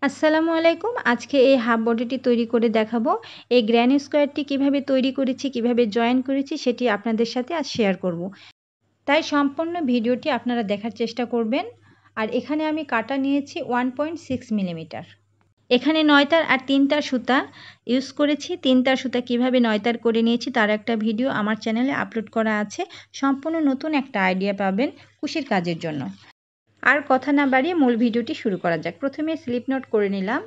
আসসালামু আলাইকুম। আজকে এই হাফ বডিটি তৈরি করে দেখাবো। এই গ্র্যানি স্কোয়ারটি কিভাবে তৈরি করেছি, কিভাবে জয়েন করেছি সেটি আপনাদের সাথে আজ শেয়ার করব। তাই সম্পূর্ণ ভিডিওটি আপনারা দেখার চেষ্টা করবেন। আর এখানে আমি কাটা নিয়েছি 1.6 মিলিমিটার। এখানে 9 তার আর 3 তার সুতা ইউজ করেছি। 3 তার সুতা কিভাবে 9 তার করে নিয়েছি তার একটা ভিডিও আমার চ্যানেলে আপলোড করা আছে। সম্পূর্ণ নতুন একটা আইডিয়া পাবেন কুশির কাজের জন্য। আর কথা না বাড়িয়ে মূল ভিডিওটি শুরু করা যাক। প্রথমে স্লিপ নট করে নিলাম।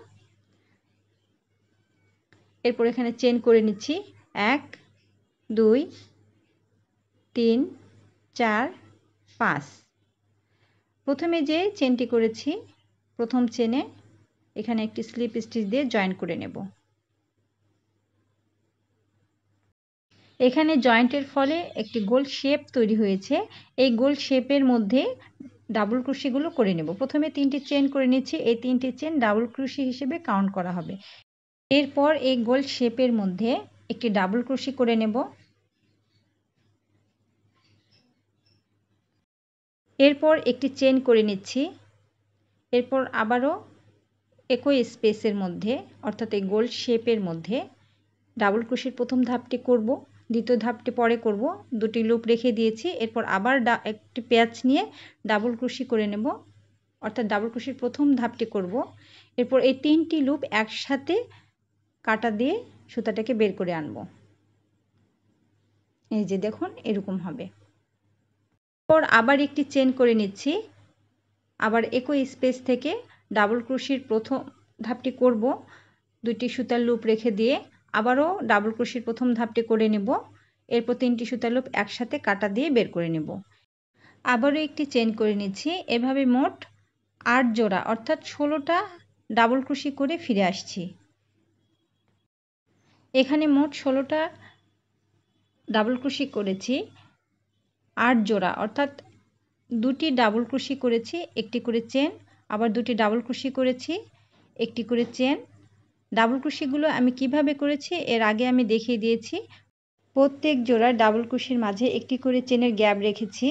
এরপর এখানে চেন করে নিচ্ছি 1 2 3 4 5। প্রথমে যে চেনটি করেছি প্রথম চেনে এখানে একটি স্লিপ স্টিচ দিয়ে জয়েন করে নেব। এখানে জয়েন্টের ফলে একটি গোল শেপ তৈরি হয়েছে। এই গোল শেপের মধ্যে ডাবল ক্রোশেগুলো করে নেব। প্রথমে 3টি চেন করে নিচ্ছি। এই 3টি চেন ডাবল ক্রোশে হিসেবে কাউন্ট করা হবে। এরপর এই গোল শেপের মধ্যে একটি ডাবল ক্রোশে করে নেব। এরপর একটি চেন করে নিচ্ছি। এরপর আবারও একই স্পেসের মধ্যে অর্থাৎ এই গোল শেপের মধ্যে ডাবল ক্রোশের প্রথম ধাপটি করব, দ্বিতীয় ধাপটি পরে করব। দুটি লুপ রেখে দিয়েছি। এরপর আবার একটি প্যাচ নিয়ে ডাবল ক্রোশে করে নেব, অর্থাৎ ডাবল ক্রোশের প্রথম ধাপটি করব। এরপর এই 3টি লুপ একসাথে কাটা দিয়ে সুতাটাকে বের করে আনব। এই যে দেখুন এরকম হবে। এরপর আবার একটি চেন করে নিচ্ছি। আবার একই স্পেস থেকে ডাবল ক্রোশের প্রথম ধাপটি করব, দুটি সুতার লুপ রেখে দিয়ে আবারও ডাবল ক্রোশের প্রথম ধাপটি করে নেব। এরপর 3টি সুতার লুপ একসাথে কাটা দিয়ে বের করে নেব। আবারও একটি চেন করে নিচ্ছি। এভাবে মোট 8 জোড়া অর্থাৎ 16টা ডাবল ক্রোশে করে ফিরে আসছি। এখানে মোট 16টা ডাবল ক্রোশে করেছি 8 জোড়া অর্থাৎ দুটি ডাবল ক্রোশে করেছি, একটি করে চেন, আবার দুটি ডাবল ক্রোশে করেছি, একটি করে চেন। ডাবল ক্রোশেগুলো আমি কিভাবে করেছি এর আগে আমি দেখিয়ে দিয়েছি। প্রত্যেক জোড়া ডাবল ক্রোশের মাঝে একটি করে চেনের গ্যাপ রেখেছি,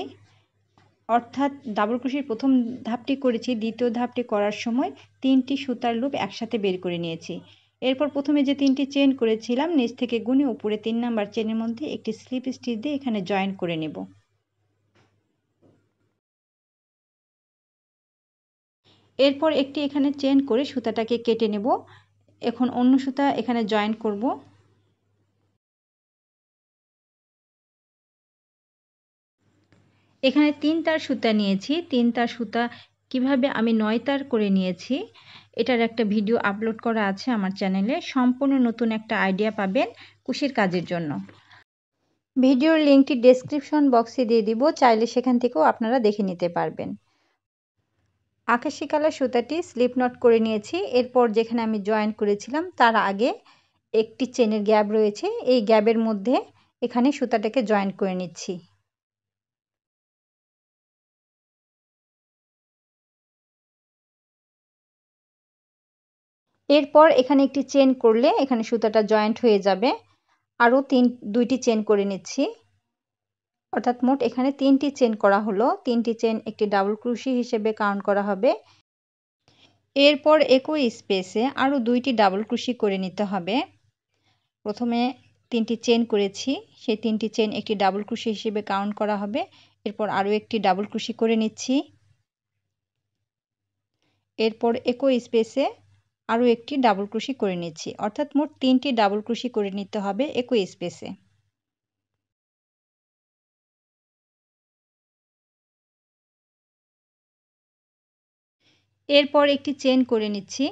অর্থাৎ ডাবল ক্রোশের প্রথম ধাপটি করেছি, দ্বিতীয় ধাপটি করার সময় 3টি সুতার লুপ একসাথে বের করে নিয়েছি। এরপর প্রথমে যে 3টি চেন করেছিলাম নিচ থেকে গুনে উপরে 3 নাম্বার চেনের মধ্যে একটি স্লিপ স্টিচ দিয়ে এখানে জয়েন করে নেব। এরপর একটি এখানে চেন করে সুতাটাকে কেটে নেব। এখন অন্য সুতা এখানে জয়েন করব। এখানে 3 তার সুতা নিয়েছি। 3 তার সুতা কিভাবে আমি 9 তার করে নিয়েছি এটার একটা ভিডিও আপলোড করা আছে আমার চ্যানেলে। সম্পূর্ণ নতুন একটা আইডিয়া পাবেন কুশির কাজের জন্য। ভিডিওর লিঙ্কটি ডেসক্রিপশন বক্সে দিয়ে দিব, চাইলে সেখান থেকেও আপনারা দেখে নিতে পারবেন। আকাশি কালার সুতাটি স্লিপ নট করে নিয়েছি। এরপর যেখানে আমি জয়েন করেছিলাম তার আগে একটি চেনের গ্যাপ রয়েছে, এই গ্যাপের মধ্যে এখানে সুতাটাকে জয়েন করে নিচ্ছি। এরপর এখানে একটি চেন করলে এখানে সুতাটা জয়েন্ট হয়ে যাবে। আরও দুইটি চেন করে নিচ্ছি, অর্থাৎ মোট এখানে 3টি চেন করা হলো। 3টি চেন একটি ডাবল ক্রোশে হিসেবে কাউন্ট করা হবে। এরপর একই স্পেসে আরও 2টি ডাবল ক্রোশে করে নিতে হবে। প্রথমে 3টি চেন করেছি, সেই 3টি চেন একটি ডাবল ক্রোশে হিসেবে কাউন্ট করা হবে। এরপর আরও একটি ডাবল ক্রোশে করে নিচ্ছি। এরপর একই স্পেসে আরও একটি ডাবল ক্রোশে করে নিচ্ছি, অর্থাৎ মোট 3টি ডাবল ক্রোশে করে নিতে হবে একই স্পেসে। এরপর একটি চেন করে নিচ্ছি।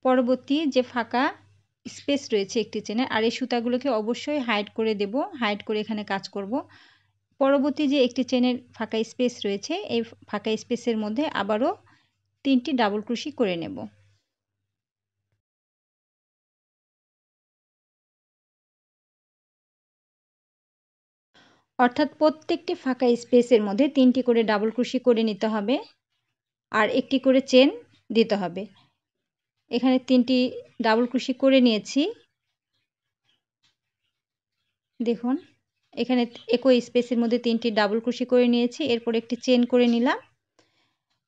পরবর্তী যে ফাঁকা স্পেস রয়েছে একটি চেনের, আর এই সুতাগুলোকে অবশ্যই হাইড করে দেব, হাইড করে এখানে কাজ করব। পরবর্তী যে একটি চেনের ফাঁকা স্পেস রয়েছে এই ফাঁকা স্পেসের মধ্যে আবারও 3টি ডাবল ক্রোশে করে নেব। অর্থাৎ প্রত্যেকটি ফাঁকা স্পেসের মধ্যে 3টি করে ডাবল ক্রোশে করে নিতে হবে আর একটি করে চেন দিতে হবে। এখানে 3টি ডাবল ক্রোশে করে নিয়েছি। দেখুন এখানে একই স্পেসের মধ্যে 3টি ডাবল ক্রোশে করে নিয়েছি। এরপর একটি চেন করে নিলাম।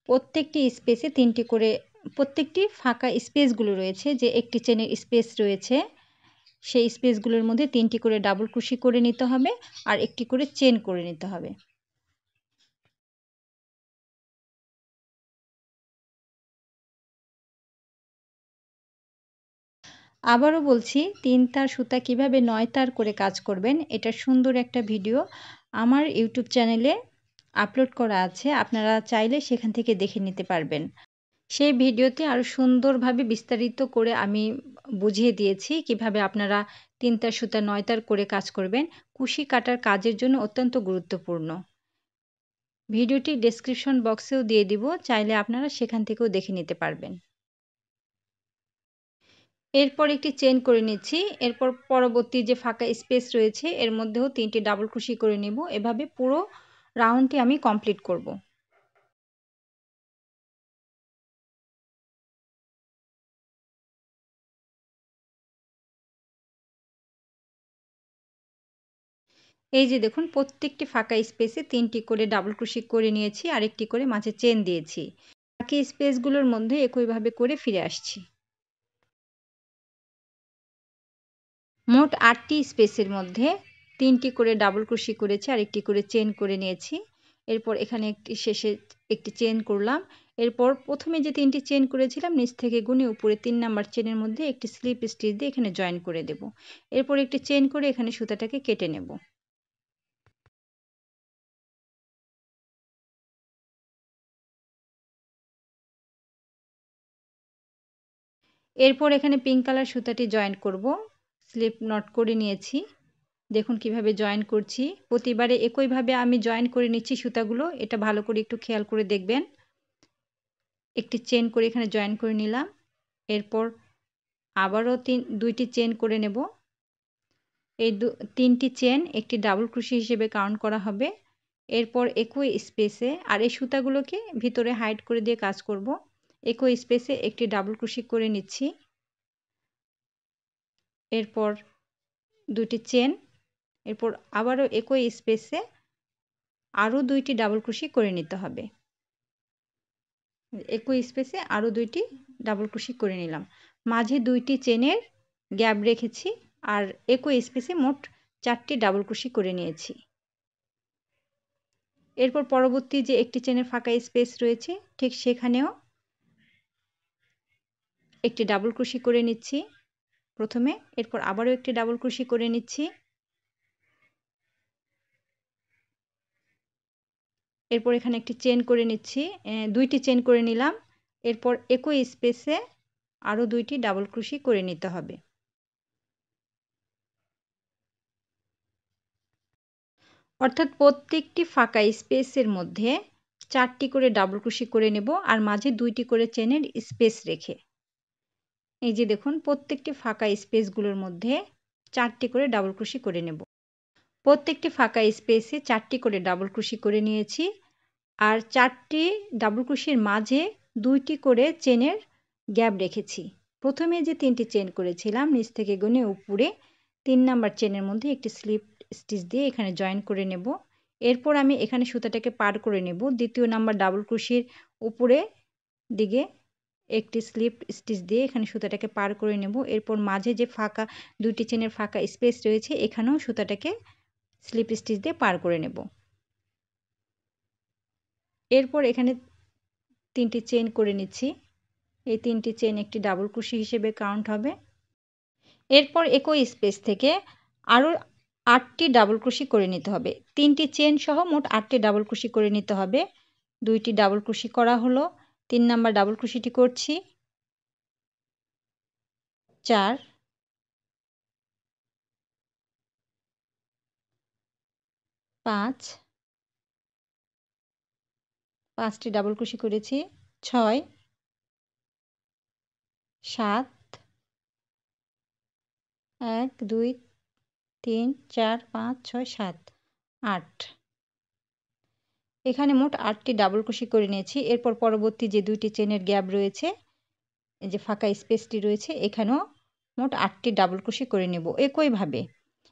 প্রত্যেকটি স্পেসে 3টি করে প্রত্যেকটি ফাঁকা স্পেসগুলো রয়েছে, যে একটি চেনের স্পেস রয়েছে সেই স্পেসগুলোর মধ্যে 3টি করে ডাবল ক্রোশি করে নিতে হবে আর একটি করে চেন করে নিতে হবে। আবারও বলছি, 3 তার সুতা কিভাবে 9 তার করে কাজ করবেন এটার সুন্দর একটা ভিডিও আমার ইউটিউব চ্যানেলে আপলোড করা আছে, আপনারা চাইলে সেখান থেকে দেখে নিতে পারবেন। সেই ভিডিওতে আরও সুন্দরভাবে বিস্তারিত করে আমি বুঝিয়ে দিয়েছি কিভাবে আপনারা 3 তার সুতা 9 তার করে কাজ করবেন। কুশি কাটার কাজের জন্য অত্যন্ত গুরুত্বপূর্ণ। ভিডিওটি ডেসক্রিপশন বক্সেও দিয়ে দিব, চাইলে আপনারা সেখান থেকেও দেখে নিতে পারবেন। এরপর একটি চেন করে নিচ্ছি। এরপর পরবর্তী যে ফাঁকা স্পেস রয়েছে এর মধ্যেও 3টি ডাবল ক্রোশি করে নেব। এভাবে পুরো রাউন্ডটি আমি কমপ্লিট করব। এই যে দেখুন, প্রত্যেকটি ফাঁকা স্পেসে 3টি করে ডাবল ক্রোশি করে নিয়েছি আর একটি করে মাঝে চেন দিয়েছি। বাকি স্পেসগুলোর মধ্যে একইভাবে করে ফিরে আসছি। মোট 8টি স্পেসের মধ্যে 3টি করে ডাবল ক্রোশি করেছি আর একটি করে চেন করে নিয়েছি। এরপর এখানে শেষে একটি চেন করলাম। এরপর প্রথমে যে 3টি চেন করেছিলাম নিচ থেকে গুনে উপরে 3 নাম্বার চেনের মধ্যে একটি স্লিপ স্টিচ দিয়ে এখানে জয়েন করে দেব। এরপর একটি চেন করে এখানে সুতাটাকে কেটে নেব। এরপর এখানে পিঙ্ক কালার সুতাটি জয়েন করব। স্লিপ নট করে নিয়েছি। দেখুন কিভাবে জয়েন করছি। প্রতিবারে একইভাবে আমি জয়েন করে নিচ্ছি সুতাগুলো। এটা ভালো করে একটু খেয়াল করে দেখবেন। একটি চেন করে এখানে জয়েন করে নিলাম। এরপর আবারও 2টি চেন করে নেব। এই 3টি চেন একটি ডাবল ক্রোশি হিসেবে কাউন্ট করা হবে। এরপর একই স্পেসে, আর এই সুতাগুলোকে ভিতরে হাইড করে দিয়ে কাজ করব, একই স্পেসে একটি ডাবল ক্রোশি করে নিচ্ছি। এরপর 2টি চেন, এরপর আবারও একই স্পেসে আরও 2টি ডাবল ক্রোশি করে নিতে হবে। একই স্পেসে আরও 2টি ডাবল ক্রোশি করে নিলাম। মাঝে 2টি চেনের গ্যাপ রেখেছি আর একই স্পেসে মোট 4টি ডাবল ক্রোশি করে নিয়েছি। এরপর পরবর্তী যে একটি চেনের ফাঁকা স্পেস রয়েছে ঠিক সেখানেও একটি ডাবল ক্রোশি করে নিচ্ছি প্রথমে। এরপর আবারও একটি ডাবল ক্রোশি করে নিচ্ছি। এরপর এখানে একটি চেন করে নিচ্ছি, 2টি চেন করে নিলাম। এরপর একই স্পেসে আরও 2টি ডাবল ক্রোশি করে নিতে হবে। অর্থাৎ প্রত্যেকটি ফাঁকা স্পেসের মধ্যে 4টি করে ডাবল ক্রোশি করে নেব আর মাঝে 2টি করে চেনের স্পেস রেখে। এই যে দেখুন, প্রত্যেকটি ফাঁকা স্পেসগুলোর মধ্যে 4টি করে ডাবল ক্রোশি করে নেব। প্রত্যেকটি ফাঁকা স্পেসে 4টি করে ডাবল ক্রোশি করে নিয়েছি আর 4টি ডাবল ক্রোশির মাঝে 2টি করে চেনের গ্যাপ রেখেছি। প্রথমে যে 3টি চেন করেছিলাম নিচ থেকে গুনে উপরে 3 নাম্বার চেনের মধ্যে একটি স্লিপ স্টিচ দিয়ে এখানে জয়েন করে নেব। এরপর আমি এখানে সুতাটাকে পার করে নেব। দ্বিতীয় নাম্বার ডাবল ক্রোশির উপরে দিকে একটি স্লিপ স্টিচ দিয়ে এখানে সুতাটাকে পার করে নেব। এরপর মাঝে যে ফাঁকা 2টি চেনের ফাঁকা স্পেস রয়েছে এখানেও সুতাটাকে স্লিপ স্টিচ দিয়ে পার করে নেব। এরপর এখানে 3টি চেন করে নিচ্ছি। এই 3টি চেন একটি ডাবল ক্রোশি হিসেবে কাউন্ট হবে। এরপর একই স্পেস থেকে আরও 8টি ডাবল ক্রোশি করে নিতে হবে। 3টি চেন সহ মোট 8টি ডাবল ক্রোশি করে নিতে হবে। 2টি ডাবল ক্রোশি করা হলো। 3 নাম্বার ডাবল ক্রোশিটি করছি। 4, 5, 5টি ডাবল ক্রোশি করেছি। 6, 7, 1, 2, 3, 4, 5, 6, 7, 8। এখানে মোট 8টি ডাবল ক্রোশি করে নিয়েছি। এরপর পরবর্তী যে 2টি চেনের গ্যাপ রয়েছে, এই যে ফাঁকা স্পেসটি রয়েছে এখানেও মোট 8টি ডাবল ক্রোশি করে নেব। একইভাবে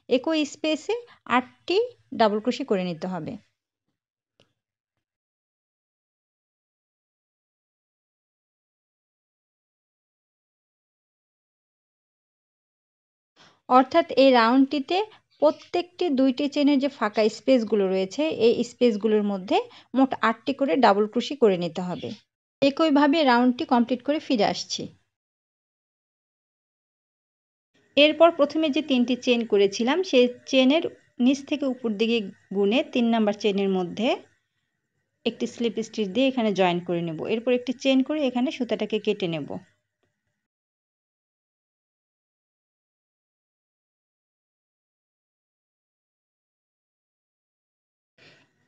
একই স্পেসে 8টি ডাবল ক্রোশি করে নিতে হবে। অর্থাৎ এই রাউন্ডটিতে প্রত্যেকটি 2টি চেনের যে ফাঁকা স্পেসগুলো রয়েছে এই স্পেসগুলোর মধ্যে মোট 8টি করে ডাবল ক্রোশি করে নিতে হবে। একইভাবে রাউন্ডটি কমপ্লিট করে ফিরে আসছি। এরপর প্রথমে যে 3টি চেন করেছিলাম সেই চেনের নিচ থেকে উপর দিকে গুনে 3 নাম্বার চেনের মধ্যে একটি স্লিপ স্টিচ দিয়ে এখানে জয়েন করে নেব। এরপর একটি চেন করে এখানে সুতাটাকে কেটে নেব।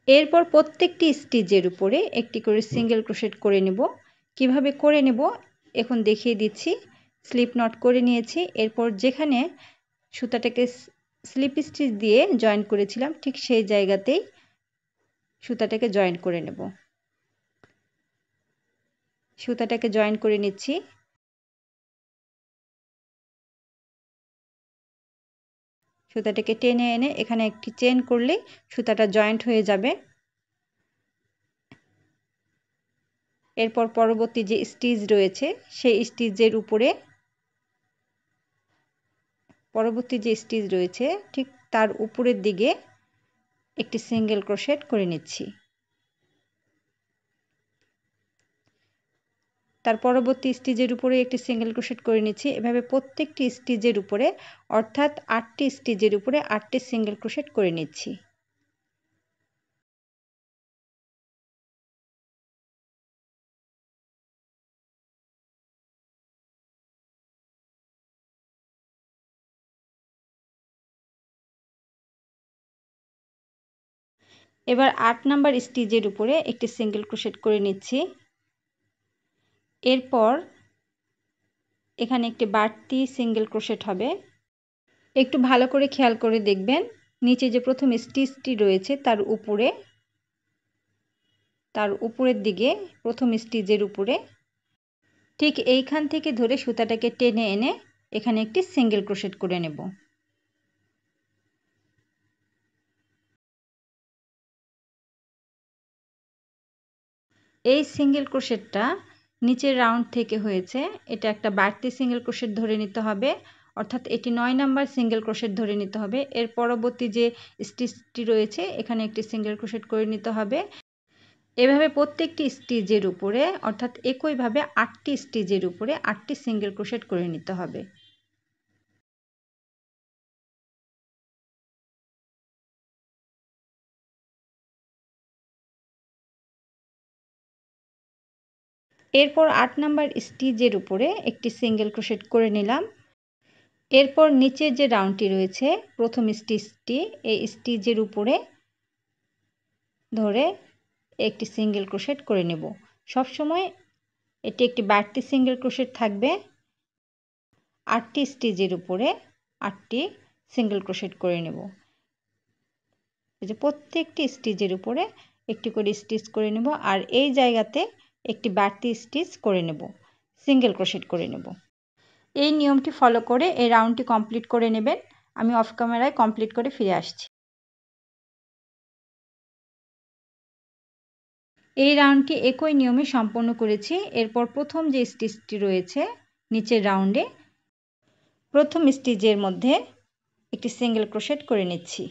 এরপর প্রত্যেকটি স্টিচের উপরে একটি করে সিঙ্গেল ক্রোশেট করে নেব। কিভাবে করে নেব এখন দেখিয়ে দিচ্ছি। স্লিপ নট করে নিয়েছি। এরপর যেখানে সুতাটাকে স্লিপ স্টিচ দিয়ে জয়েন করেছিলাম ঠিক সেই জায়গাতেই সুতাটাকে জয়েন করে নেব। সুতাটাকে জয়েন করে নিচ্ছি। সুতাটাকে টেনে এনে এখানে একটি চেন করলে সুতাটা জয়েন্ট হয়ে যাবে। এরপর পরবর্তী যে স্টিচ রয়েছে সেই স্টিচের উপরে ঠিক তার উপরের দিকে একটি সিঙ্গেল ক্রোশেট করে নিচ্ছি। তার পরবর্তী স্টিচের উপরে একটি সিঙ্গেল ক্রোশেট করে নিচ্ছি। এভাবে প্রত্যেকটি স্টিচের উপরে অর্থাৎ 8টি স্টিচের উপরে 8টি সিঙ্গেল ক্রোশেট করে নিচ্ছি। এবার 8 নাম্বার স্টিচের উপরে একটি সিঙ্গেল ক্রোশেট করে নিচ্ছি। এরপর এখানে একটি বাড়তি সিঙ্গেল ক্রোশেট হবে। একটু ভালো করে খেয়াল করে দেখবেন নিচে যে প্রথম স্টিচটি রয়েছে তার উপরের দিকে প্রথম স্টিচের উপরে ঠিক এইখান থেকে ধরে সুতাটাকে টেনে এনে এখানে একটি সিঙ্গেল ক্রোশেট করে নেব। এই সিঙ্গেল ক্রোশেটটা নিচের রাউন্ড থেকে হয়েছে। এটা একটা বাড়তি সিঙ্গেল ক্রোশেট ধরে নিতে হবে, অর্থাৎ এটি 9 নাম্বার সিঙ্গেল ক্রোশেট ধরে নিতে হবে। এর পরবর্তী যে স্টিচটি রয়েছে এখানে একটি সিঙ্গেল ক্রোশেট করে নিতে হবে। এভাবে প্রত্যেকটি স্টিচের উপরে অর্থাৎ একইভাবে 8টি স্টিচের উপরে 8টি সিঙ্গেল ক্রোশেট করে নিতে হবে। এরপর 8 নাম্বার স্টিচের উপরে একটি সিঙ্গেল ক্রোশেট করে নিলাম। এরপর নিচের যে রাউন্ডটি রয়েছে প্রথম স্টিচটি এই স্টিচের উপরে ধরে একটি সিঙ্গেল ক্রোশেট করে নেব। সব সময় এটি একটি বাড়তি সিঙ্গেল ক্রোশেট থাকবে। 8টি স্টিচের উপরে 8টি সিঙ্গেল ক্রোশেট করে নেব। এই যে প্রত্যেকটি স্টিচের উপরে একটি করে স্টিচ করে নেব আর এই জায়গাতে একটি বাড়তি স্টিচ করে নেব, সিঙ্গেল ক্রোশেট করে নেব। এই নিয়মটি ফলো করে এই রাউন্ডটি কমপ্লিট করে নেবেন। আমি অফ ক্যামেরায় কমপ্লিট করে ফিরে আসছি। এই রাউন্ডটি একই নিয়মে সম্পন্ন করেছি। এরপর প্রথম যে স্টিচটি রয়েছে নিচের রাউন্ডে প্রথম স্টিচের মধ্যে একটি সিঙ্গেল ক্রোশেট করে নিচ্ছি।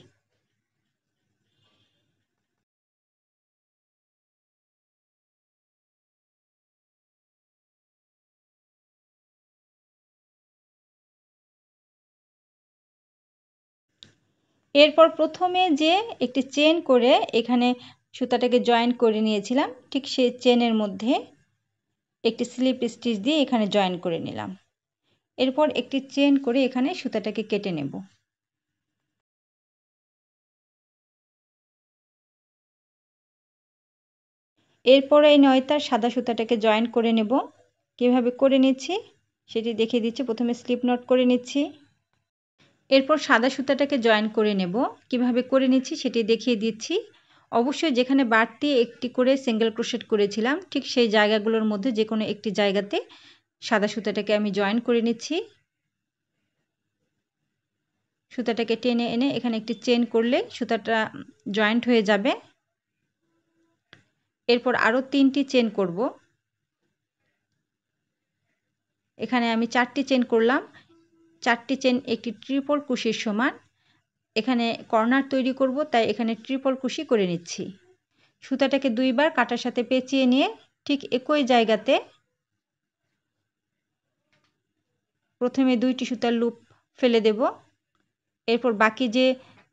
এরপর প্রথমে যে একটি চেন করে এখানে সুতাটাকে জয়েন করে নিয়েছিলাম ঠিক সেই চেনের মধ্যে একটি স্লিপ স্টিচ দিয়ে এখানে জয়েন করে নিলাম। এরপর একটি চেন করে এখানে সুতাটাকে কেটে নেব। এরপর এই নয়তার সাদা সুতাটাকে জয়েন করে নেব। কিভাবে করে নিচ্ছি সেটি দেখিয়ে দিচ্ছি। প্রথমে স্লিপ নট করে নিচ্ছি। এরপর সাদা সুতাটাকে জয়েন করে নেব। কিভাবে করে নিচ্ছি সেটি দেখিয়ে দিচ্ছি। অবশ্যই যেখানে বাড়তি একটি করে সিঙ্গেল ক্রোশেট করেছিলাম ঠিক সেই জায়গাগুলোর মধ্যে যে কোনো একটি জায়গাতে সাদা সুতাটাকে আমি জয়েন করে নিচ্ছি। সুতাটাকে টেনে এনে এখানে একটি চেন করলে সুতাটা জয়েন্ট হয়ে যাবে। এরপর আরও 3টি চেন করব। এখানে আমি 4টি চেন করলাম। 4টি চেন একটি ট্রিপল কুশির সমান। এখানে কর্নার তৈরি করব, তাই এখানে ট্রিপল কুশি করে নিচ্ছি। সুতাটাকে 2 বার কাঁটার সাথে পেঁচিয়ে নিয়ে ঠিক একই জায়গাতে প্রথমে 2টি সুতার লুপ ফেলে দেব। এরপর বাকি যে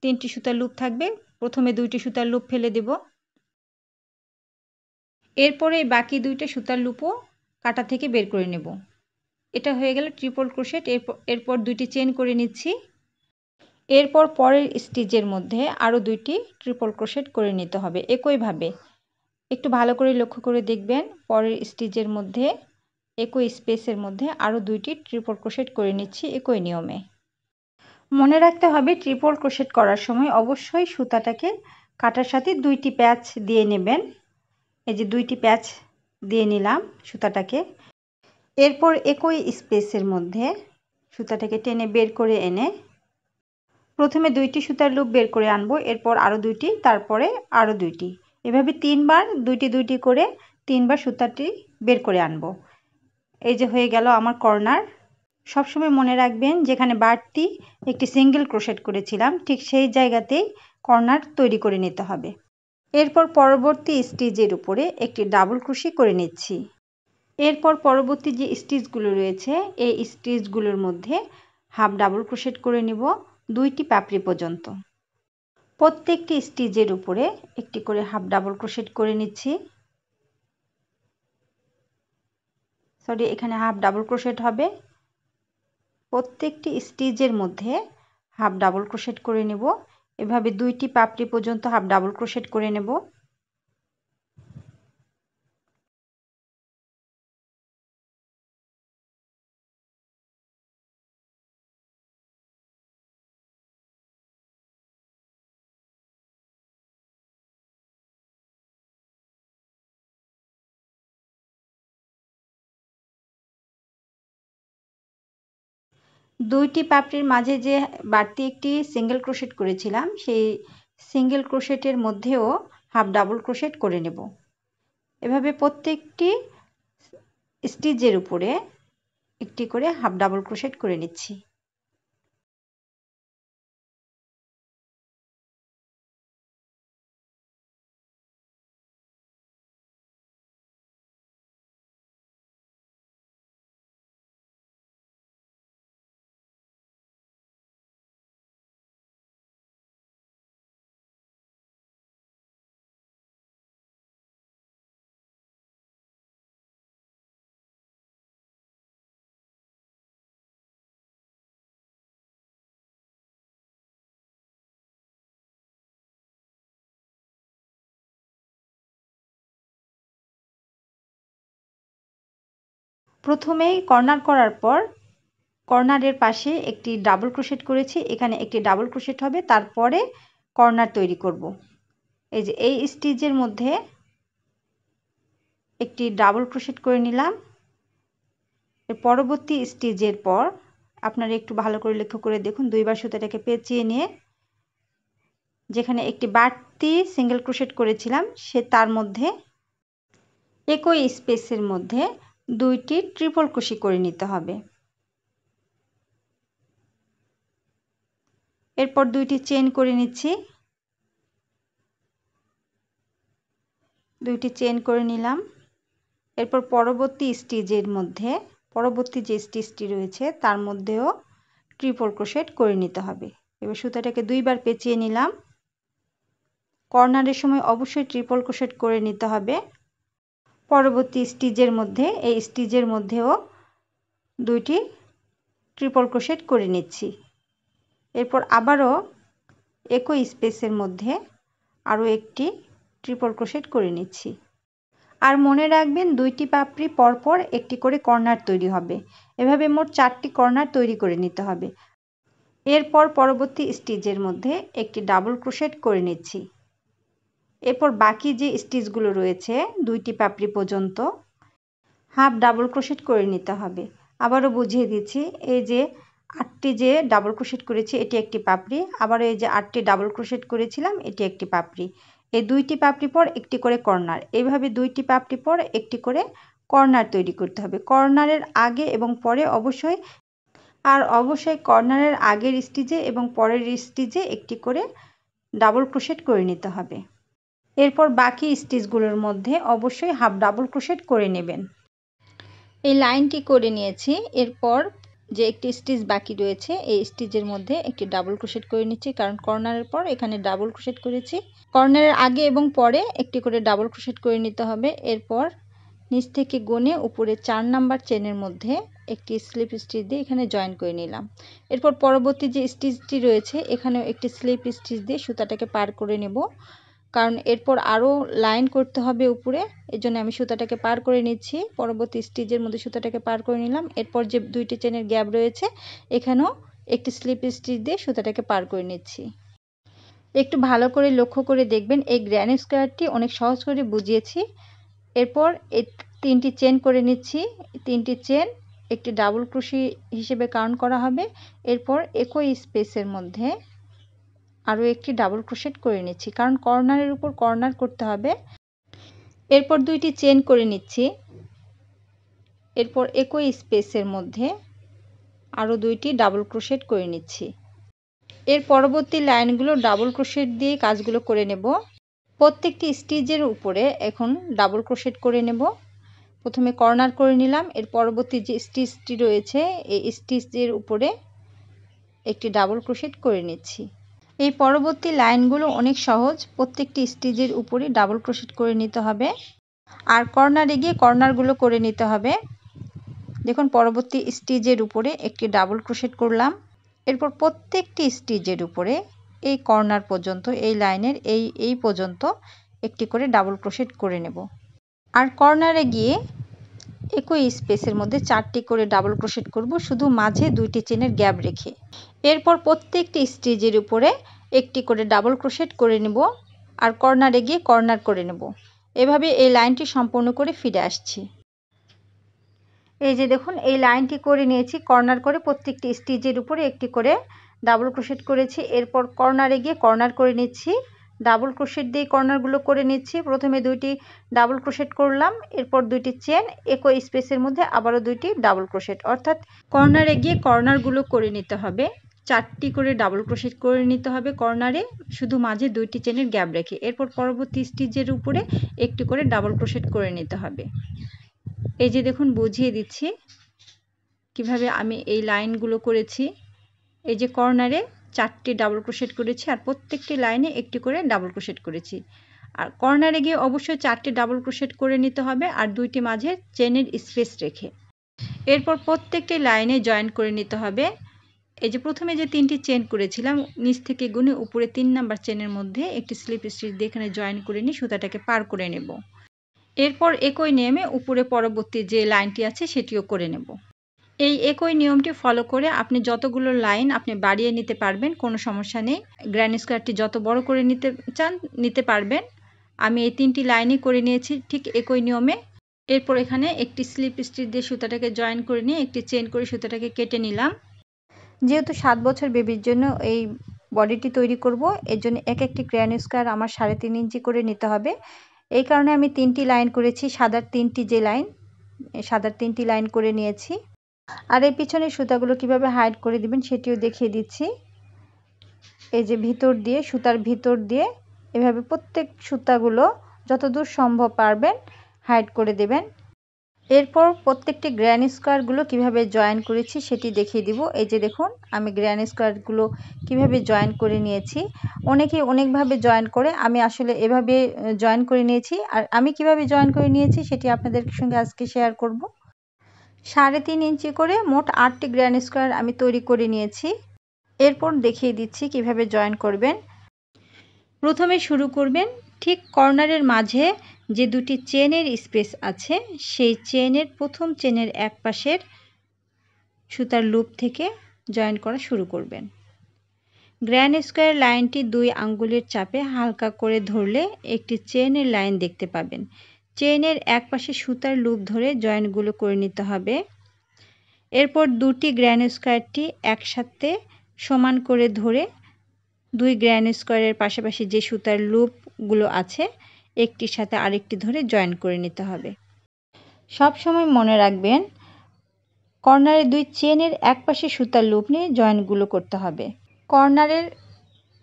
3টি সুতার লুপ থাকবে প্রথমে 2টি সুতার লুপ ফেলে দেব। এরপরে বাকি 2টা সুতার লুপও কাঁটা থেকে বের করে নেব। এটা হয়ে গেল ট্রিপল ক্রোশেট। এরপর 2টি চেন করে নিচ্ছি। এরপর পরের স্টিচের মধ্যে আরও 2টি ট্রিপল ক্রোশেট করে নিতে হবে একইভাবে। একটু ভালো করে লক্ষ্য করে দেখবেন, পরের স্টিচের মধ্যে একই স্পেসের মধ্যে আরও 2টি ট্রিপল ক্রোশেট করে নিচ্ছি একই নিয়মে। মনে রাখতে হবে ট্রিপল ক্রোশেট করার সময় অবশ্যই সুতাটাকে কাঁটার সাথে 2টি প্যাচ দিয়ে নেবেন। এই যে 2টি প্যাচ দিয়ে নিলাম সুতাটাকে। এরপর একই স্পেসের মধ্যে সুতাটাকে টেনে বের করে এনে প্রথমে 2টি সুতার লুপ বের করে আনবো, এরপর আরও 2টি, তারপরে আরও 2টি, এভাবে 3বার 2টি করে 3বার সুতাটি বের করে আনবো। এই যে হয়ে গেল আমার কর্নার। সবসময় মনে রাখবেন যেখানে বাড়তি একটি সিঙ্গেল ক্রোশেট করেছিলাম ঠিক সেই জায়গাতেই কর্নার তৈরি করে নিতে হবে। এরপর পরবর্তী স্টিচের উপরে একটি ডাবল ক্রোশি করে নিচ্ছি। এরপর পরবর্তী যে স্টিচগুলো রয়েছে এই স্টিচগুলোর মধ্যে হাফ ডাবল ক্রোশেট করে নিব 2টি পাপড়ি পর্যন্ত। প্রত্যেকটি স্টিচের উপরে একটি করে হাফ ডাবল ক্রোশেট করে নিচ্ছি। এখানে হাফ ডাবল ক্রোশেট হবে। প্রত্যেকটি স্টিচের মধ্যে হাফ ডাবল ক্রোশেট করে নেব। এভাবে 2টি পাপড়ি পর্যন্ত হাফ ডাবল ক্রোশেট করে নেব। দুইটি পাপড়ির মাঝে যে বাড়তি একটি সিঙ্গেল ক্রোশেট করেছিলাম সেই সিঙ্গেল ক্রোশেটের মধ্যেও হাফ ডাবল ক্রোশেট করে নেব। এভাবে প্রত্যেকটি স্টিচের উপরে একটি করে হাফ ডাবল ক্রোশেট করে নিচ্ছি। প্রথমেই কর্নার করার পর কর্নারের পাশে একটি ডাবল ক্রোশেট করেছি, এখানে একটি ডাবল ক্রোশেট হবে, তারপরে কর্নার তৈরি করব। এই যে এই স্টিচের মধ্যে একটি ডাবল ক্রোশেট করে নিলাম। এর পরবর্তী স্টিচের পর আপনারা একটু ভালো করে লক্ষ্য করে দেখুন, 2বার সুতাটাকে পেঁচিয়ে নিয়ে যেখানে একটি বাড়তি সিঙ্গেল ক্রোশেট করেছিলাম তার মধ্যে একই স্পেসের মধ্যে 2টি ট্রিপল কুশি করে নিতে হবে। এরপর 2টি চেন করে নিচ্ছি। 2টি চেন করে নিলাম। এরপর পরবর্তী স্টিচের মধ্যে পরবর্তী যে স্টিচটি রয়েছে তার মধ্যেও ট্রিপল ক্রোশেট করে নিতে হবে। এবার সুতাটাকে 2বার পেঁচিয়ে নিলাম। কর্নারের সময় অবশ্যই ট্রিপল ক্রোশেট করে নিতে হবে। পরবর্তী স্টিচের মধ্যে এই স্টিচের মধ্যেও 2টি ট্রিপল ক্রোশেট করে নিচ্ছি। এরপর আবারও একই স্পেসের মধ্যে আরও একটি ট্রিপল ক্রোশেট করে নিচ্ছি। আর মনে রাখবেন 2টি পাপড়ি পরপর একটি করে কর্নার তৈরি হবে। এভাবে মোট 4টি কর্নার তৈরি করে নিতে হবে। এরপর পরবর্তী স্টিচের মধ্যে একটি ডাবল ক্রোশেট করে নিচ্ছি। এরপর বাকি যে স্টিচগুলো রয়েছে 2টি পাপড়ি পর্যন্ত হাফ ডাবল ক্রোশেট করে নিতে হবে। আবারও বুঝিয়ে দিচ্ছি, এই যে 8টি যে ডাবল ক্রোশেট করেছি এটি একটি পাপড়ি, আবার এই যে 8টি ডাবল ক্রোশেট করেছিলাম এটি একটি পাপড়ি। এই 2টি পাপড়ি পর একটি করে কর্নার, এইভাবে 2টি পাপড়ি পর একটি করে কর্নার তৈরি করতে হবে। কর্নারের আগে এবং পরে অবশ্যই আর অবশ্যই কর্নারের আগের স্টিচে এবং পরের স্টিচে একটি করে ডাবল ক্রোশেট করে নিতে হবে। এরপর বাকি স্টিচগুলোর মধ্যে অবশ্যই হাফ ডাবল ক্রোশেট করে নেবেন। এই লাইনটি করে নিয়েছি। এরপর যে একটি স্টিচ বাকি রয়েছে এই স্টিচের মধ্যে একটি ডাবল ক্রোশেট করে নিচ্ছি, কারণ কর্নারের পর এখানে ডাবল ক্রোশেট করেছি। কর্নারের আগে এবং পরে একটি করে ডাবল ক্রোশেট করে নিতে হবে। এরপর নিচ থেকে গুনে উপরে 4 নাম্বার চেনের মধ্যে একটি স্লিপ স্টিচ দিয়ে এখানে জয়েন করে নিলাম। এরপর পরবর্তী যে স্টিচটি রয়েছে এখানেও একটি স্লিপ স্টিচ দিয়ে সুতাটাকে পার করে নেব, কারণ এরপর আরও লাইন করতে হবে উপরে, এজন্য আমি সুতাটাকে পার করে নিচ্ছি। পরবর্তী স্টিচের মধ্যে সুতাটাকে পার করে নিলাম। এরপর যে দুইটি চেনের গ্যাপ রয়েছে এখানেও একটি স্লিপ স্টিচ দিয়ে সুতাটাকে পার করে নিচ্ছি। একটু ভালো করে লক্ষ্য করে দেখবেন, এই গ্র্যানি স্কোয়ারটি অনেক সহজ করে বুঝিয়েছি। এরপর এই 3টি চেন করে নিচ্ছি। 3টি চেন একটি ডাবল ক্রোশি হিসেবে কাউন্ট করা হবে। এরপর একই স্পেসের মধ্যে আরও একটি ডাবল ক্রোশেট করে নিচ্ছি, কারণ কর্নারের উপর কর্নার করতে হবে। এরপর 2টি চেন করে নিচ্ছি। এরপর একই স্পেসের মধ্যে আরও 2টি ডাবল ক্রোশেট করে নিচ্ছি। এর পরবর্তী লাইনগুলো ডাবল ক্রোশেট দিয়ে কাজগুলো করে নেব। প্রত্যেকটি স্টিচের উপরে এখন ডাবল ক্রোশেট করে নেব। প্রথমে কর্নার করে নিলাম। এর পরবর্তী যে স্টিচটি রয়েছে এই স্টিচের উপরে একটি ডাবল ক্রোশেট করে নিচ্ছি। এই পরবর্তী লাইনগুলো অনেক সহজ, প্রত্যেকটি স্টিচের উপরে ডাবল ক্রোশেট করে নিতে হবে আর কর্নারে গিয়ে কর্নারগুলো করে নিতে হবে। দেখুন পরবর্তী স্টিচের উপরে একটি ডাবল ক্রোশেট করলাম। এরপর প্রত্যেকটি স্টিচের উপরে এই কর্নার পর্যন্ত এই লাইনের এই পর্যন্ত একটি করে ডাবল ক্রোশেট করে নেব। আর কর্নারে গিয়ে একই স্পেসের মধ্যে 4টি করে ডাবল ক্রোশেট করব, শুধু মাঝে 2টি চেনের গ্যাপ রেখে। এরপর প্রত্যেকটি স্টিচের উপরে একটি করে ডাবল ক্রোশেট করে নেব আর কর্নারে গিয়ে কর্নার করে নেব। এভাবে এই লাইনটি সম্পূর্ণ করে ফিরে আসছি। এই যে দেখুন এই লাইনটি করে নিয়েছি। কর্নার করে প্রত্যেকটি স্টিচের উপরে একটি করে ডাবল ক্রোশেট করেছি। এরপর কর্নারে গিয়ে কর্নার করে নিচ্ছি, ডাবল ক্রোশেট দিয়ে কর্নারগুলো করে নিচ্ছি। প্রথমে 2টি ডাবল ক্রোশেট করলাম, এরপর 2টি চেন, একই স্পেসের মধ্যে আবারও 2টি ডাবল ক্রোশেট, অর্থাৎ কর্নারে গিয়ে কর্নারগুলো করে নিতে হবে। 4টি করে ডাবল ক্রোশেট করে নিতে হবে কর্নারে, শুধু মাঝে 2টি চেনের গ্যাপ রেখে। এরপর পরবর্তী স্টিচের উপরে একটি করে ডাবল ক্রোশেট করে নিতে হবে। এই যে দেখুন বুঝিয়ে দিচ্ছি কিভাবে আমি এই লাইনগুলো করেছি। এই যে কর্নারে 4টি ডাবল ক্রোশেট করেছি আর প্রত্যেকটি লাইনে একটি করে ডাবল ক্রোশেট করেছি। আর কর্নারে গিয়ে অবশ্যই 4টি ডাবল ক্রোশেট করে নিতে হবে আর 2টি মাঝে চেনের স্পেস রেখে। এরপর প্রত্যেকটি লাইনে জয়েন করে নিতে হবে। এই যে প্রথমে যে 3টি চেন করেছিলাম নিচ থেকে গুনে উপরে 3 নাম্বার চেনের মধ্যে একটি স্লিপ স্টিচ দিয়ে এখানে জয়েন করে নিয়ে সুতাটাকে পার করে নেব। এরপর একই নিয়মে উপরে পরবর্তী যে লাইনটি আছে সেটিও করে নেব। এই একই নিয়মটি ফলো করে আপনি যতগুলো লাইন আপনি বাড়িয়ে নিতে পারবেন, কোনো সমস্যা নেই। গ্র্যানি স্কোয়ারটি যত বড় করে নিতে চান নিতে পারবেন। আমি এই 3টি লাইনই করে নিয়েছি ঠিক একই নিয়মে। এরপর এখানে একটি স্লিপ স্টিচ দিয়ে সুতাটাকে জয়েন করে নিয়ে একটি চেন করে সুতাটাকে কেটে নিলাম। যেহেতু 7 বছর বেবির জন্য এই বডিটি তৈরি করব, এর জন্য একটি গ্র্যানি স্কোয়ার আমার 3.5 ইঞ্চি করে নিতে হবে। এই কারণে আমি 3টি লাইন করেছি, সাদার 3টি যে লাইন, সাদার 3টি লাইন করে নিয়েছি। আর এই পিছনের সুতাগুলো কিভাবে হাইড করে দিবেন সেটিও দেখিয়ে দিচ্ছি। এই যে ভিতর দিয়ে সুতার ভিতর দিয়ে এভাবে প্রত্যেক সুতাগুলো যতদূর সম্ভব পারবেন হাইড করে দেবেন। এরপর প্রত্যেকটি গ্র্যানি স্কোয়ারগুলো কিভাবে জয়েন করেছি সেটি দেখিয়ে দিব। এই যে দেখুন আমি গ্র্যানি স্কোয়ারগুলো কিভাবে জয়েন করে নিয়েছি। অনেকেই অনেকভাবে জয়েন করে, আমি আসলে এভাবে জয়েন করে নিয়েছি। আর আমি কিভাবে জয়েন করে নিয়েছি সেটি আপনাদের সঙ্গে আজকে শেয়ার করব। 3.5 ইঞ্চি করে মোট 8টি গ্র্যানি স্কোয়ার আমি তৈরি করে নিয়েছি। এরপর দেখিয়ে দিচ্ছি কিভাবে জয়েন করবেন। প্রথমে শুরু করবেন ঠিক কর্নারের মাঝে যে 2টি চেনের স্পেস আছে সেই চেনের প্রথম চেনের এক পাশের সুতার লুপ থেকে জয়েন করা শুরু করবেন। গ্র্যানি স্কোয়ার লাইনটি 2 আঙ্গুলের চাপে হালকা করে ধরলে একটি চেনের লাইন দেখতে পাবেন। চেনের এক পাশে সুতার লুপ ধরে জয়েনগুলো করে নিতে হবে। এরপর 2টি গ্র্যানি স্কোয়ারটি একসাথে সমান করে ধরে 2 গ্র্যানি স্কোয়ারের পাশাপাশি যে সুতার লুপগুলো আছে একটির সাথে আরেকটি ধরে জয়েন করে নিতে হবে। সব সময় মনে রাখবেন কর্নারের দুই চেনের এক পাশে সুতার লুপ নিয়ে জয়েন্টগুলো করতে হবে। কর্নারের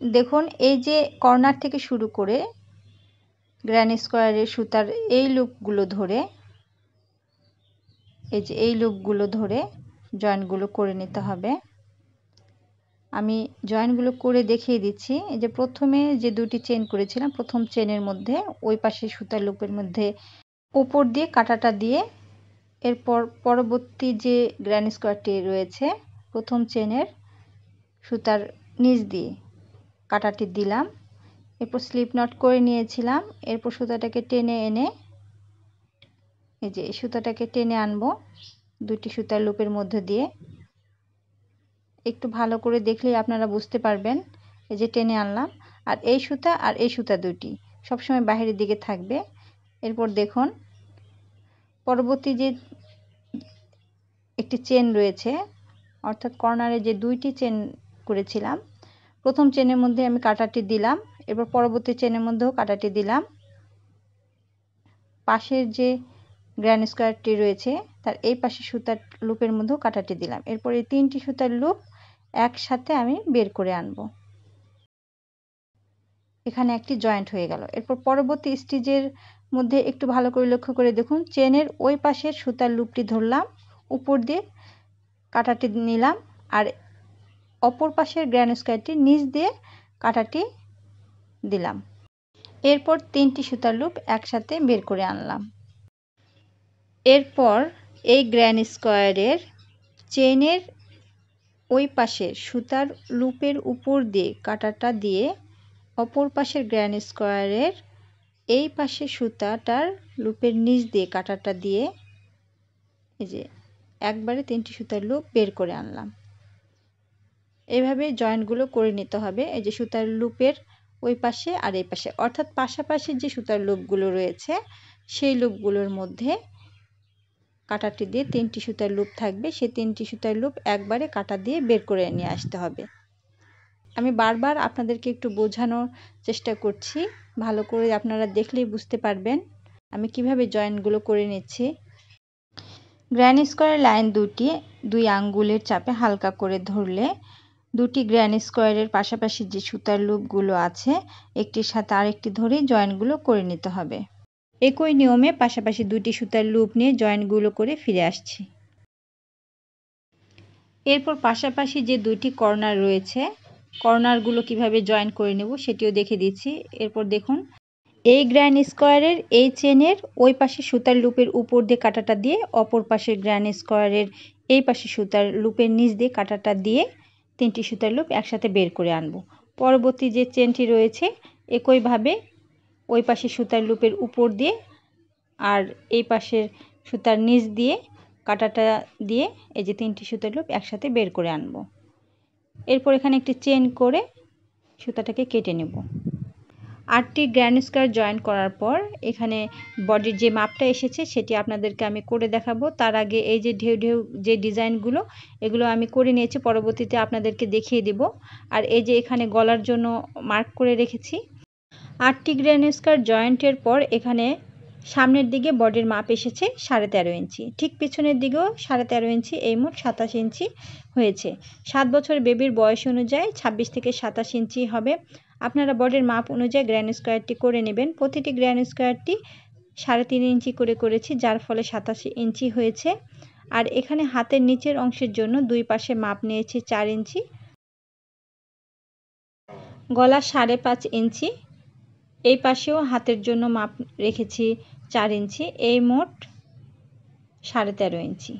দেখুন এই যে কর্নার থেকে শুরু করে গ্র্যানি স্কোয়ারের সুতার এই লুপগুলো ধরে এই যে এই লুপগুলো ধরে জয়েন্টগুলো করে নিতে হবে। আমি জয়েন্টগুলো করে দেখিয়ে দিচ্ছি। এই যে প্রথমে যে দুটি চেন করেছিলাম প্রথম চেনের মধ্যে ওই পাশে সুতার লুপের মধ্যে উপর দিয়ে কাঁটাটা দিয়ে এরপর পরবর্তী যে গ্র্যানি স্কোয়ারটি রয়েছে প্রথম চেনের সুতার নিচ দিয়ে কাঁটাটি দিলাম। এরপর স্লিপ নট করে নিয়েছিলাম। এরপর সুতাটাকে টেনে এনে এই যে সুতাটাকে টেনে আনবো দুটি সুতার লুপের মধ্যে দিয়ে। একটু ভালো করে দেখলেই আপনারা বুঝতে পারবেন। এই যে টেনে আনলাম আর এই সুতা দুটি সবসময় বাইরের দিকে থাকবে। এরপর দেখুন পরবর্তী যে একটি চেন রয়েছে অর্থাৎ কর্নারে যে দুইটি চেন করেছিলাম প্রথম চেনের মধ্যে আমি কাঁটাটি দিলাম। এরপর পরবর্তী চেনের মধ্যেও কাঁটাটি দিলাম। পাশের যে গ্র্যানি স্কোয়ারটি রয়েছে তার এই পাশে সুতার লুপের মধ্যেও কাঁটাটি দিলাম। এরপর এই তিনটি সুতার লুপ একসাথে আমি বের করে আনবো। এখানে একটি জয়েন্ট হয়ে গেল। এরপর পরবর্তী স্টিচের মধ্যে একটু ভালো করে লক্ষ্য করে দেখুন চেনের ওই পাশের সুতার লুপটি ধরলাম উপর দিয়ে কাঁটাটি নিলাম আর অপর পাশের গ্র্যানি স্কোয়ারটির নিচ দিয়ে কাঁটাটি দিলাম। এরপর তিনটি সুতার লুপ একসাথে বের করে আনলাম। এরপর এই গ্র্যানি স্কোয়ারের চেনের ওই পাশের সুতার লুপের উপর দিয়ে কাঁটাটা দিয়ে অপর পাশের গ্র্যানি স্কোয়ারের এই পাশে সুতাটার লুপের নিচ দিয়ে কাঁটাটা দিয়ে এই যে একবারে তিনটি সুতার লুপ বের করে আনলাম। এইভাবে জয়েন্টগুলো করে নিতে হবে। এই যে সুতার লুপের ওই পাশে আর এই পাশে অর্থাৎ পাশাপাশি যে সুতার লুপগুলো রয়েছে সেই লুপগুলোর মধ্যে কাঁটাটি দিয়ে তিনটি সুতার লুপ থাকবে। সেই তিনটি সুতার লুপ একবারে কাঁটা দিয়ে বের করে নিয়ে আসতে হবে। আমি বারবার আপনাদেরকে একটু বোঝানোর চেষ্টা করছি, ভালো করে আপনারা দেখলেই বুঝতে পারবেন আমি কিভাবে জয়েন্টগুলো করে নিচ্ছি। গ্র্যানি স্কোয়ারের লাইন দুটি দুই আঙ্গুলের চাপে হালকা করে ধরলে দুটি গ্র্যানি স্কোয়ারের পাশাপাশি যে সুতার লুপগুলো আছে একটির সাথে আরেকটি ধরেই জয়েন্টগুলো করে নিতে হবে। একই নিয়মে পাশাপাশি দুটি সুতার লুপ নিয়ে জয়েন্টগুলো করে ফিরে আসছি। এরপর পাশাপাশি যে দুটি কর্নার রয়েছে কর্নারগুলো কিভাবে জয়েন করে নেব সেটিও দেখে দিচ্ছি। এরপর দেখুন এই গ্র্যানি স্কোয়ারের এই চেনের ওই পাশে সুতার লুপের উপর দিয়ে কাঁটাটা দিয়ে অপর পাশের গ্র্যানি স্কোয়ারের এই পাশে সুতার লুপের নিচ দিয়ে কাঁটাটা দিয়ে তিনটি সুতার লুপ একসাথে বের করে আনব। পরবর্তী যে চেনটি রয়েছে একইভাবে ওই পাশে সুতার লুপের উপর দিয়ে আর এই পাশের সুতার নিচ দিয়ে কাঁটাটা দিয়ে এই যে তিনটি সুতার লুপ একসাথে বের করে আনব। এরপর এখানে একটি চেন করে সুতাটাকে কেটে নেব। 8টি গ্র্যানি স্কোয়ার জয়েন করার পর এখানে বডির যে মাপটা এসেছে সেটি আপনাদেরকে আমি করে দেখাবো। তার আগে এই যে ঢেউ ঢেউ যে ডিজাইনগুলো এগুলো আমি করে নিয়েছি, পরবর্তীতে আপনাদেরকে দেখিয়ে দেব। আর এই যে এখানে গলার জন্য মার্ক করে রেখেছি। 8টি গ্র্যানি স্কোয়ার জয়েন্টের পর এখানে সামনের দিকে বডির মাপ এসেছে 13.5 ইঞ্চি, ঠিক পিছনের দিকেও 13.5 ইঞ্চি, এই মোট 27 ইঞ্চি হয়েছে। 7 বছর বেবির বয়স অনুযায়ী 26 থেকে 27 ইঞ্চি হবে। আপনারা বডির মাপ অনুযায়ী গ্র্যানি স্কোয়ারটি করে নেবেন। প্রতিটি গ্র্যানি স্কোয়ারটি 3.5 ইঞ্চি করে করেছি, যার ফলে 27 ইঞ্চি হয়েছে। আর এখানে হাতের নিচের অংশের জন্য দুই পাশে মাপ নিয়েছি 4 ইঞ্চি, গলা 5.5 ইঞ্চি, এই পাশেও হাতের জন্য মাপ রেখেছি 4 ইঞ্চি, এই মোট 13.5 ইঞ্চি।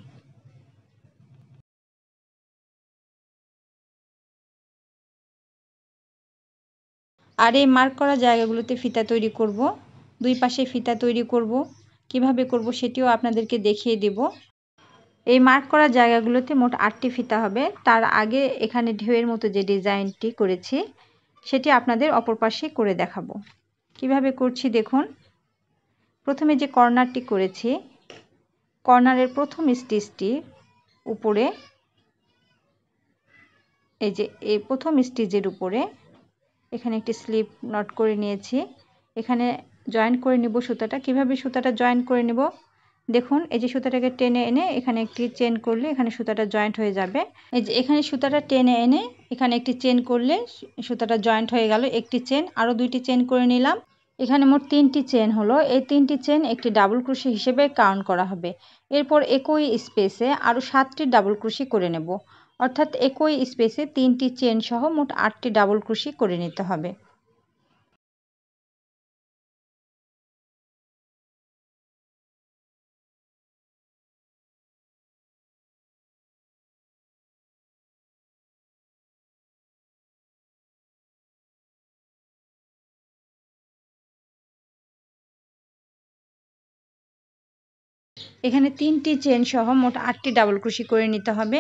আর এই মার্ক করা জায়গাগুলোতে ফিতা তৈরি করব, দুই পাশে ফিতা তৈরি করব। কিভাবে করব সেটিও আপনাদেরকে দেখিয়ে দেব। এই মার্ক করা জায়গাগুলোতে মোট 8টি ফিতা হবে। তার আগে এখানে ঢেউয়ের মতো যে ডিজাইনটি করেছি সেটি আপনাদের অপর পাশে করে দেখাবো। কিভাবে করছি দেখুন। প্রথমে যে কর্নারটি করেছি কর্নারের প্রথম স্টিচটি উপরে এই যে এই প্রথম স্টিচের উপরে এখানে একটি স্লিপ নট করে নিয়েছি। এখানে জয়েন করে নিব সুতাটা। কিভাবে সুতাটা জয়েন করে নেব দেখুন এই যে সুতাটাকে টেনে এনে এখানে একটি চেন করলে এখানে সুতাটা জয়েন্ট হয়ে যাবে। এই যে এখানে সুতাটা টেনে এনে এখানে একটি চেন করলে সুতাটা জয়েন্ট হয়ে গেল। একটি চেন, আরও দুইটি চেন করে নিলাম। এখানে মোট 3টি চেন হলো। এই 3টি চেন একটি ডাবল ক্রোশে হিসেবে কাউন্ট করা হবে। এরপর একই স্পেসে আরও 7টি ডাবল ক্রোশি করে নেব, অর্থাৎ একই স্পেসে 3টি চেন সহ মোট 8টি ডাবল ক্রোশি করে নিতে হবে। এখানে 3টি চেন সহ মোট 8টি ডাবল ক্রোশি করে নিতে হবে।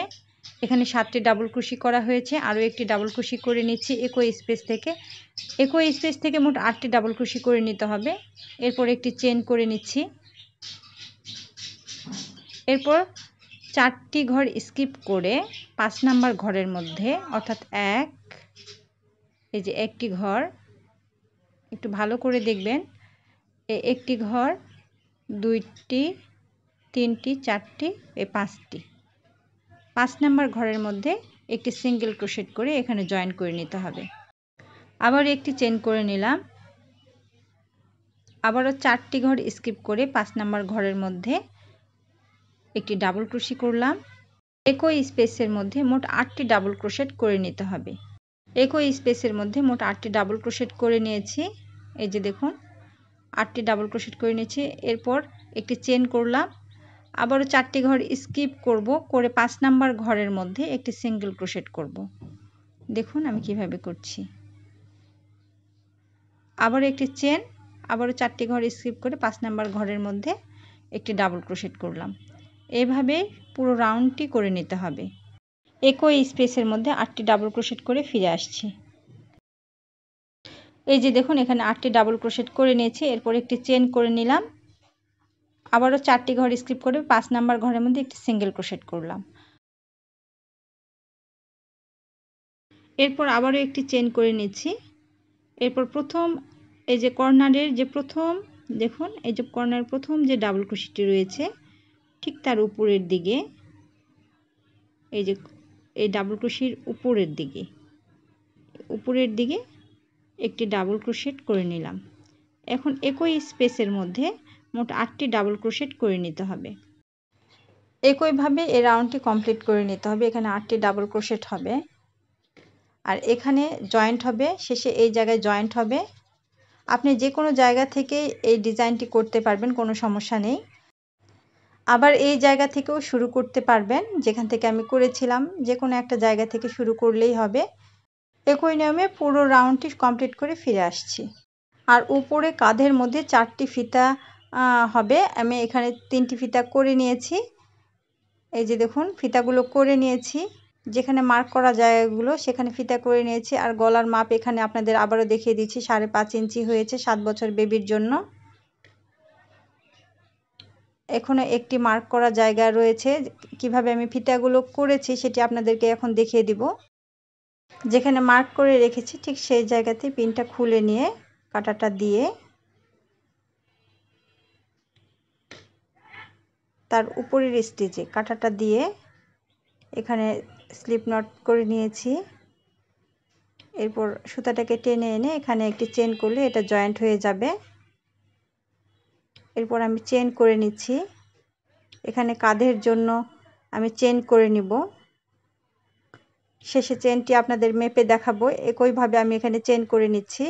এখানে 7টি ডাবল ক্রোশি করা হয়েছে, আরও একটি ডাবল ক্রোশি করে নিচ্ছি একই স্পেস থেকে। একই স্পেস থেকে মোট 8টি ডাবল ক্রোশি করে নিতে হবে। এরপর একটি চেন করে নিচ্ছি। এরপর 4টি ঘর স্কিপ করে 5 নাম্বার ঘরের মধ্যে, অর্থাৎ এই যে একটি ঘর, একটু ভালো করে দেখবেন, একটি ঘর, 2টি, 3টি, 4টি, 5টি। 5 নাম্বার ঘরের মধ্যে একটি সিঙ্গেল ক্রোশেট করে এখানে জয়েন করে নিতে হবে। আবার একটি চেন করে নিলাম। আবারও 4টি ঘর স্কিপ করে 5 নাম্বার ঘরের মধ্যে একটি ডাবল ক্রোশি করলাম। একই স্পেসের মধ্যে মোট 8টি ডাবল ক্রোশেট করে নিতে হবে। একই স্পেসের মধ্যে মোট 8টি ডাবল ক্রোশেট করে নিয়েছি। এই যে দেখুন 8টি ডাবল ক্রোশেট করে নিয়েছি। এরপর একটি চেন করলাম। আবারও 4টি ঘর স্কিপ করব, করে 5 নাম্বার ঘরের মধ্যে একটি সিঙ্গেল ক্রোশেট করব। দেখুন আমি কিভাবে করছি। আবারও একটি চেন, আবারও 4টি ঘর স্কিপ করে 5 নাম্বার ঘরের মধ্যে একটি ডাবল ক্রোশেট করলাম। এভাবে পুরো রাউন্ডটি করে নিতে হবে। একই স্পেসের মধ্যে 8টি ডাবল ক্রোশেট করে ফিরে আসছি। এই যে দেখুন এখানে 8টি ডাবল ক্রোশেট করে নিয়েছি। এরপর একটি চেন করে নিলাম। আবারও 4টি ঘর স্কিপ করে 5 নাম্বার ঘরের মধ্যে একটি সিঙ্গেল ক্রোশেট করলাম। এরপর আবারও একটি চেন করে নিচ্ছি। এরপর প্রথম এই যে কর্নারের যে প্রথম, দেখুন এই যে কর্নারের প্রথম যে ডাবল ক্রোশেটটি রয়েছে ঠিক তার উপরের দিকে, এই যে এই ডাবল ক্রোশের উপরের দিকে একটি ডাবল ক্রোশেট করে নিলাম। এখন একই স্পেসের মধ্যে মোট 8টি ডাবল ক্রোশেট করে নিতে হবে। একইভাবে এই রাউন্ডটি কমপ্লিট করে নিতে হবে। এখানে 8টি ডাবল ক্রোশেট হবে আর এখানে জয়েন্ট হবে, শেষে এই জায়গায় জয়েন্ট হবে। আপনি যে কোনো জায়গা থেকে এই ডিজাইনটি করতে পারবেন, কোনো সমস্যা নেই। আবার এই জায়গা থেকেও শুরু করতে পারবেন, যেখান থেকে আমি করেছিলাম যে কোনো একটা জায়গা থেকে শুরু করলেই হবে। একই নিয়মে পুরো রাউন্ডটি কমপ্লিট করে ফিরে আসছি। আর উপরে কাঁধের মধ্যে 4টি ফিতা হবে। আমি এখানে 3টি ফিতা করে নিয়েছি। এই যে দেখুন ফিতাগুলো করে নিয়েছি। যেখানে মার্ক করা জায়গাগুলো সেখানে ফিতা করে নিয়েছি। আর গলার মাপ এখানে আপনাদের আবারও দেখিয়ে দিচ্ছি, 5.5 ইঞ্চি হয়েছে 7 বছর বেবির জন্য। এখনো একটি মার্ক করা জায়গা রয়েছে। কিভাবে আমি ফিতাগুলো করেছি সেটি আপনাদেরকে এখন দেখিয়ে দিব। যেখানে মার্ক করে রেখেছি ঠিক সেই জায়গাতে পিনটা খুলে নিয়ে কাঁটাটা দিয়ে তার উপরের স্টিচে কাঁটাটা দিয়ে এখানে স্লিপ নট করে নিয়েছি। এরপর সুতাটাকে টেনে এনে এখানে একটি চেন করলে এটা জয়েন্ট হয়ে যাবে। এরপর আমি চেন করে নিচ্ছি। এখানে কাঁধের জন্য আমি চেন করে নিব। শেষে চেনটি আপনাদের মেপে দেখাবো। একইভাবে আমি এখানে চেন করে নিচ্ছি।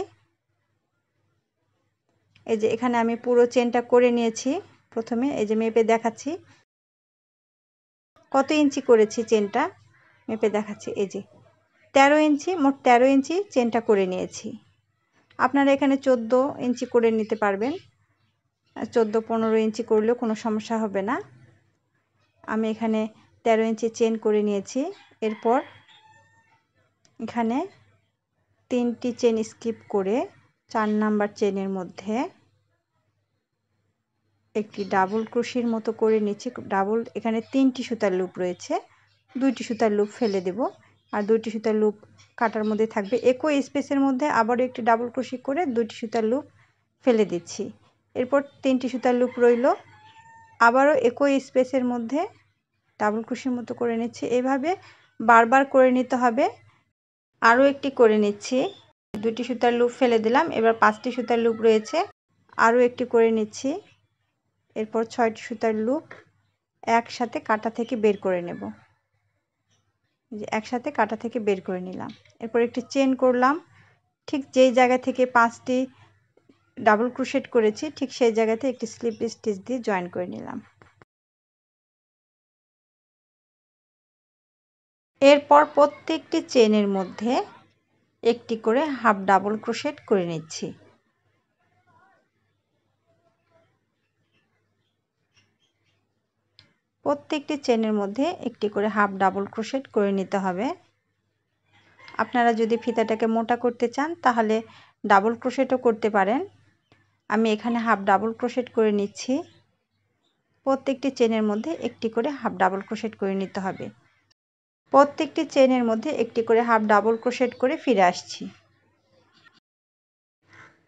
এই যে এখানে আমি পুরো চেনটা করে নিয়েছি। প্রথমে এই যে মেপে দেখাচ্ছি কত ইঞ্চি করেছি, চেনটা মেপে দেখাচ্ছি। এই যে 13 ইঞ্চি, মোট 13 ইঞ্চি চেনটা করে নিয়েছি। আপনারা এখানে 14 ইঞ্চি করে নিতে পারবেন, 14-15 ইঞ্চি করলেও কোনো সমস্যা হবে না। আমি এখানে 13 ইঞ্চি চেন করে নিয়েছি। এরপর এখানে 3টি চেন স্কিপ করে 4 নাম্বার চেনের মধ্যে একটি ডাবল ক্রোশের মতো করে নিচ্ছি। ডাবল, এখানে 3টি সুতার লুপ রয়েছে, 2টি সুতার লুপ ফেলে দেব আর 2টি সুতার লুপ কাটার মধ্যে থাকবে। একই স্পেসের মধ্যে আবারও একটি ডাবল ক্রোশে করে 2টি সুতার লুপ ফেলে দিচ্ছি। এরপর 3টি সুতার লুপ রইল। আবারও একই স্পেসের মধ্যে ডাবল ক্রোশের মতো করে নিচ্ছি। এভাবে বারবার করে নিতে হবে। আরও একটি করে নিচ্ছি। 2টি সুতার লুপ ফেলে দিলাম, এবার 5টি সুতার লুপ রয়েছে, আরও একটি করে নিচ্ছি। এরপর 6টি সুতার লুপ একসাথে কাটা থেকে বের করে নেব। একসাথে কাটা থেকে বের করে নিলাম। এরপর একটি চেন করলাম, ঠিক যেই জায়গা থেকে 5টি ডাবল ক্রোশেট করেছি ঠিক সেই জায়গাতে একটি স্লিপ স্টিচ দিয়ে জয়েন করে নিলাম। এরপর প্রত্যেকটি চেনের মধ্যে একটি করে হাফ ডাবল ক্রোশেট করে নিচ্ছি। প্রত্যেকটি চেনের মধ্যে একটি করে হাফ ডাবল ক্রোশেট করে নিতে হবে। আপনারা যদি ফিতাটাকে মোটা করতে চান তাহলে ডাবল ক্রোশেটও করতে পারেন। আমি এখানে হাফ ডাবল ক্রোশেট করে নিচ্ছি। প্রত্যেকটি চেনের মধ্যে একটি করে হাফ ডাবল ক্রোশেট করে নিতে হবে। প্রত্যেকটি চেনের মধ্যে একটি করে হাফ ডাবল ক্রোশেট করে ফিরে আসছি।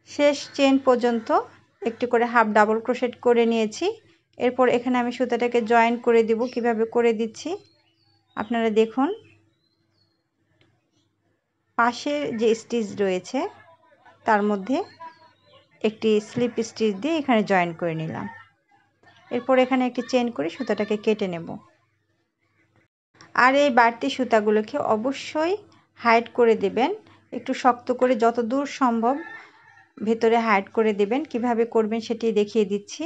শেষ চেন পর্যন্ত একটি করে হাফ ডাবল ক্রোশেট করে নিয়েছি। এরপর এখানে আমি সুতাটাকে জয়েন করে দিব। কিভাবে করে দিচ্ছি আপনারা দেখুন। পাশের যে স্টিচ রয়েছে তার মধ্যে একটি স্লিপ স্টিচ দিয়ে এখানে জয়েন করে নিলাম। এরপর এখানে একটি চেন করে সুতাটাকে কেটে নেব। আর এই বাড়তি সুতাগুলোকে অবশ্যই হাইড করে দেবেন, একটু শক্ত করে যতদূর সম্ভব ভেতরে হাইড করে দেবেন। কিভাবে করবেন সেটি দেখিয়ে দিচ্ছি।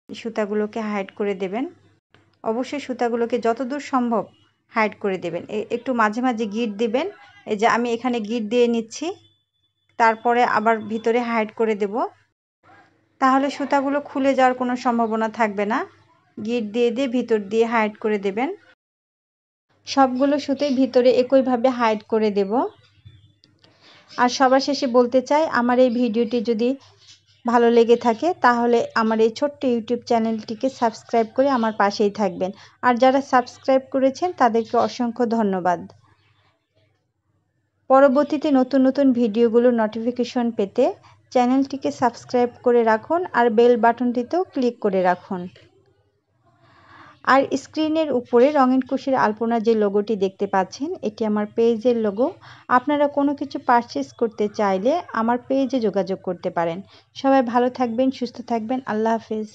সুতাগুলোকে হাইড করে দেবেন, অবশ্যই সুতাগুলোকে যতদূর সম্ভব হাইড করে দেবেন। একটু মাঝে মাঝে গিট দিবেন। এই যে আমি এখানে গিট দিয়ে নিচ্ছি, তারপরে আবার ভিতরে হাইড করে দেব। তাহলে সুতাগুলো খুলে যাওয়ার কোনো সম্ভাবনা থাকবে না। গিট দিয়ে দিয়ে ভিতর দিয়ে হাইড করে দেবেন। সবগুলো সুতোই ভিতরে একইভাবে হাইড করে দেব। আর সবার শেষে বলতে চাই, আমার এই ভিডিওটি যদি ভালো লেগে থাকে তাহলে আমার এই ছোট্ট ইউটিউব চ্যানেলটিকে সাবস্ক্রাইব করে আমার পাশেই থাকবেন। আর যারা সাবস্ক্রাইব করেছেন তাদেরকে অসংখ্য ধন্যবাদ। পরবর্তীতে নতুন নতুন ভিডিওগুলোর নোটিফিকেশন পেতে চ্যানেলটিকে সাবস্ক্রাইব করে রাখুন আর বেল বাটনটিতেও ক্লিক করে রাখুন। আর স্ক্রিনের উপরে রঙিন কুশির আলপনার যে লোগোটি দেখতে পাচ্ছেন এটি আমার পেজের লোগো। আপনারা কোনো কিছু পারচেজ করতে চাইলে আমার পেজে যোগাযোগ করতে পারেন। সবাই ভালো থাকবেন, সুস্থ থাকবেন। আল্লাহ হাফেজ।